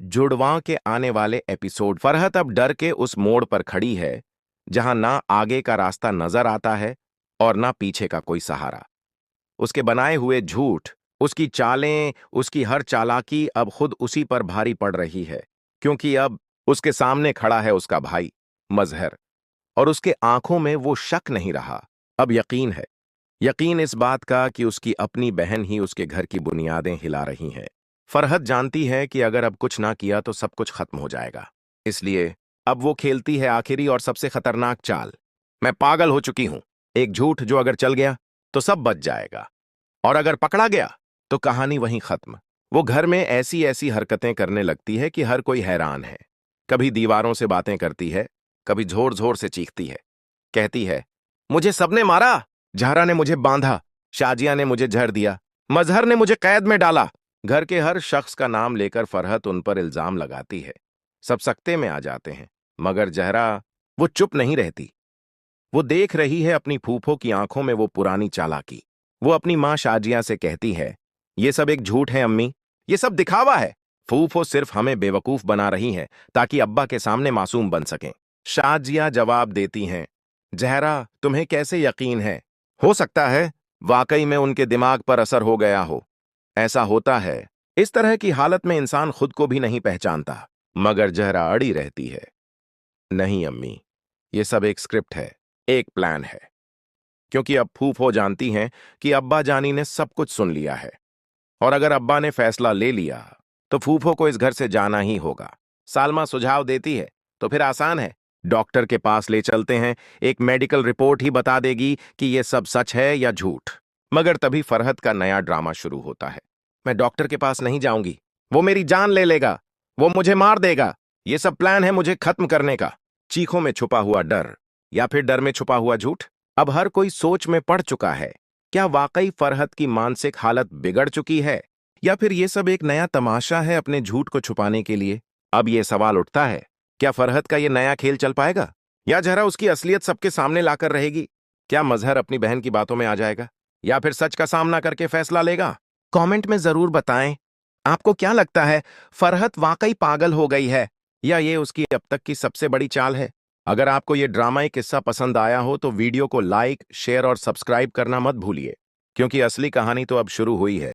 जुड़वां के आने वाले एपिसोड। फरहत अब डर के उस मोड़ पर खड़ी है जहां ना आगे का रास्ता नजर आता है और ना पीछे का कोई सहारा। उसके बनाए हुए झूठ, उसकी चालें, उसकी हर चालाकी अब खुद उसी पर भारी पड़ रही है, क्योंकि अब उसके सामने खड़ा है उसका भाई मजहर। और उसके आंखों में वो शक नहीं रहा, अब यकीन है। यकीन इस बात का कि उसकी अपनी बहन ही उसके घर की बुनियादें हिला रही हैं। फरहत जानती है कि अगर अब कुछ ना किया तो सब कुछ खत्म हो जाएगा। इसलिए अब वो खेलती है आखिरी और सबसे खतरनाक चाल। मैं पागल हो चुकी हूं। एक झूठ जो अगर चल गया तो सब बच जाएगा, और अगर पकड़ा गया तो कहानी वहीं खत्म। वो घर में ऐसी ऐसी हरकतें करने लगती है कि हर कोई हैरान है। कभी दीवारों से बातें करती है, कभी जोर जोर से चीखती है। कहती है, मुझे सबने मारा, जहरा ने मुझे बांधा, शाजिया ने मुझे जहर दिया, मजहर ने मुझे कैद में डाला। घर के हर शख्स का नाम लेकर फरहत उन पर इल्जाम लगाती है। सब सकते में आ जाते हैं, मगर जहरा, वो चुप नहीं रहती। वो देख रही है अपनी फूफो की आंखों में वो पुरानी चालाकी। वो अपनी मां शाजिया से कहती है, ये सब एक झूठ है अम्मी, ये सब दिखावा है। फूफो सिर्फ हमें बेवकूफ बना रही हैं ताकि अब्बा के सामने मासूम बन सकें। शाजिया जवाब देती हैं, जहरा, तुम्हें कैसे यकीन है? हो सकता है वाकई में उनके दिमाग पर असर हो गया हो। ऐसा होता है। इस तरह की हालत में इंसान खुद को भी नहीं पहचानता। मगर जहरा अड़ी रहती है, नहीं अम्मी, ये सब एक स्क्रिप्ट है, एक प्लान है। क्योंकि अब फूफो जानती हैं कि अब्बा जानी ने सब कुछ सुन लिया है, और अगर अब्बा ने फैसला ले लिया तो फूफो को इस घर से जाना ही होगा। सालमा सुझाव देती है, तो फिर आसान है, डॉक्टर के पास ले चलते हैं, एक मेडिकल रिपोर्ट ही बता देगी कि यह सब सच है या झूठ। मगर तभी फरहत का नया ड्रामा शुरू होता है। मैं डॉक्टर के पास नहीं जाऊंगी, वो मेरी जान ले लेगा, वो मुझे मार देगा। ये सब प्लान है मुझे खत्म करने का। चीखों में छुपा हुआ डर, या फिर डर में छुपा हुआ झूठ। अब हर कोई सोच में पड़ चुका है। क्या वाकई फरहत की मानसिक हालत बिगड़ चुकी है, या फिर यह सब एक नया तमाशा है अपने झूठ को छुपाने के लिए? अब यह सवाल उठता है, क्या फरहत का यह नया खेल चल पाएगा, या जरा उसकी असलियत सबके सामने लाकर रहेगी? क्या मजहर अपनी बहन की बातों में आ जाएगा, या फिर सच का सामना करके फैसला लेगा? कमेंट में जरूर बताएं, आपको क्या लगता है, फरहत वाकई पागल हो गई है, या ये उसकी अब तक की सबसे बड़ी चाल है? अगर आपको ये ड्रामाई किस्सा पसंद आया हो तो वीडियो को लाइक, शेयर और सब्सक्राइब करना मत भूलिए, क्योंकि असली कहानी तो अब शुरू हुई है।